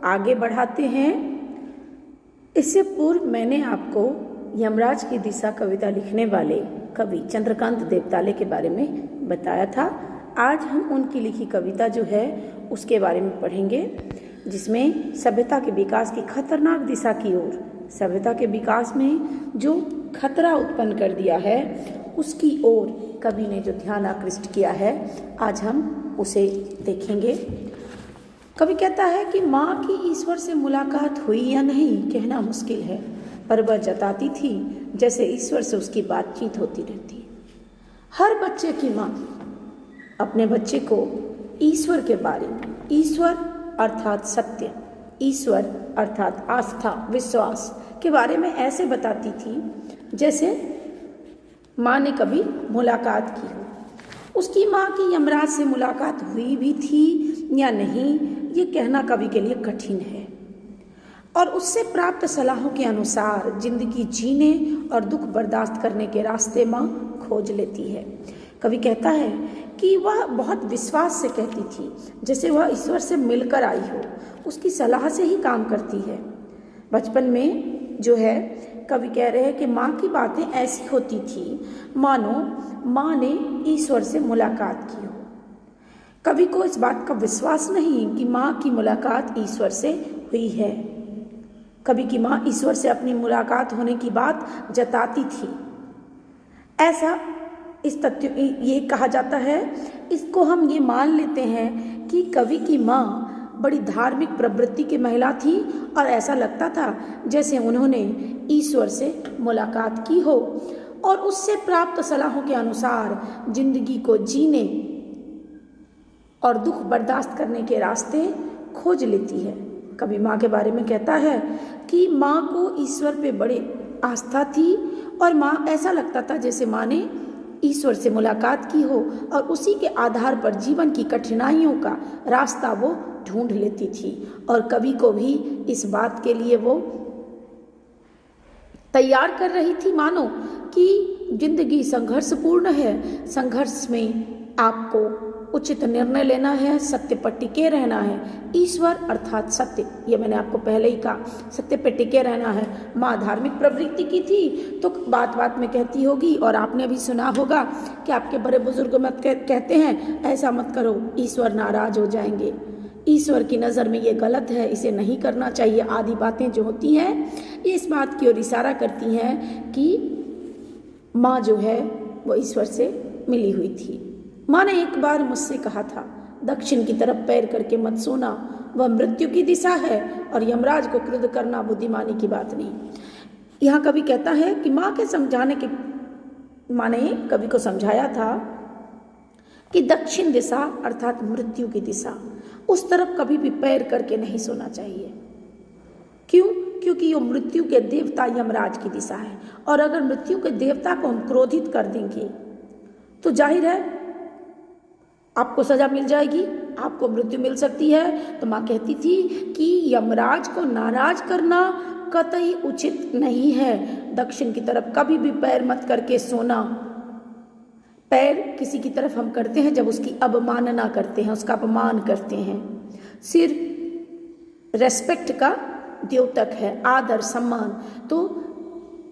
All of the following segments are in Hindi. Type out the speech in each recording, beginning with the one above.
आगे बढ़ाते हैं। इससे पूर्व मैंने आपको यमराज की दिशा कविता लिखने वाले कवि चंद्रकांत देवताले के बारे में बताया था। आज हम उनकी लिखी कविता जो है उसके बारे में पढ़ेंगे, जिसमें सभ्यता के विकास की खतरनाक दिशा की ओर, सभ्यता के विकास में जो खतरा उत्पन्न कर दिया है उसकी ओर कवि ने जो ध्यान आकृष्ट किया है, आज हम उसे देखेंगे। कवि कहता है कि माँ की ईश्वर से मुलाकात हुई या नहीं कहना मुश्किल है, पर वह जताती थी जैसे ईश्वर से उसकी बातचीत होती रहती। हर बच्चे की माँ अपने बच्चे को ईश्वर के बारे में, ईश्वर अर्थात सत्य, ईश्वर अर्थात आस्था, विश्वास के बारे में ऐसे बताती थी जैसे माँ ने कभी मुलाकात की हो। उसकी माँ की यमराज से मुलाकात हुई भी थी या नहीं, ये कहना कवि के लिए कठिन है। और उससे प्राप्त सलाहों के अनुसार जिंदगी जीने और दुख बर्दाश्त करने के रास्ते माँ खोज लेती है। कवि कहता है कि वह बहुत विश्वास से कहती थी जैसे वह ईश्वर से मिलकर आई हो, उसकी सलाह से ही काम करती है। बचपन में जो है कवि कह रहे हैं कि माँ की बातें ऐसी होती थी मानो माँ ने ईश्वर से मुलाकात की हो। कवि को इस बात का विश्वास नहीं कि माँ की मुलाकात ईश्वर से हुई है। कवि की माँ ईश्वर से अपनी मुलाकात होने की बात जताती थी, ऐसा इस तथ्य ये कहा जाता है। इसको हम ये मान लेते हैं कि कवि की माँ बड़ी धार्मिक प्रवृत्ति की महिला थी और ऐसा लगता था जैसे उन्होंने ईश्वर से मुलाकात की हो और उससे प्राप्त सलाहों के अनुसार जिंदगी को जीने और दुख बर्दाश्त करने के रास्ते खोज लेती है। कवि माँ के बारे में कहता है कि माँ को ईश्वर पे बड़ी आस्था थी और माँ ऐसा लगता था जैसे माँ ने ईश्वर से मुलाकात की हो और उसी के आधार पर जीवन की कठिनाइयों का रास्ता वो ढूंढ लेती थी। और कवि को भी इस बात के लिए वो तैयार कर रही थी मानो कि जिंदगी संघर्षपूर्ण है, संघर्ष में आपको उचित निर्णय लेना है, सत्य पर टिके रहना है। ईश्वर अर्थात सत्य, ये मैंने आपको पहले ही कहा, सत्य पर टिके रहना है। माँ धार्मिक प्रवृत्ति की थी तो बात बात में कहती होगी, और आपने भी सुना होगा कि आपके बड़े बुजुर्ग मत कहते हैं ऐसा मत करो, ईश्वर नाराज हो जाएंगे, ईश्वर की नज़र में ये गलत है, इसे नहीं करना चाहिए। आदि बातें जो होती हैं ये इस बात की ओर इशारा करती हैं कि माँ जो है वो ईश्वर से मिली हुई थी। माँ ने एक बार मुझसे कहा था, दक्षिण की तरफ पैर करके मत सोना, वह मृत्यु की दिशा है और यमराज को क्रुद्ध करना बुद्धिमानी की बात नहीं। यहाँ कवि कहता है कि माँ के समझाने के, माँ ने कवि को समझाया था कि दक्षिण दिशा अर्थात मृत्यु की दिशा, उस तरफ कभी भी पैर करके नहीं सोना चाहिए। क्यों? क्योंकि ये मृत्यु के देवता यमराज की दिशा है, और अगर मृत्यु के देवता को हम क्रोधित कर देंगे तो जाहिर है आपको सजा मिल जाएगी, आपको मृत्यु मिल सकती है। तो माँ कहती थी कि यमराज को नाराज करना कतई उचित नहीं है, दक्षिण की तरफ कभी भी पैर मत करके सोना। पैर किसी की तरफ हम करते हैं जब उसकी अवमानना करते हैं, उसका अपमान करते हैं। सिर रेस्पेक्ट का द्योतक है, आदर सम्मान। तो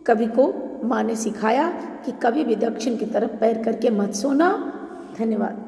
कवि को माँ ने सिखाया कि कभी भी दक्षिण की तरफ पैर करके मत सोना। धन्यवाद।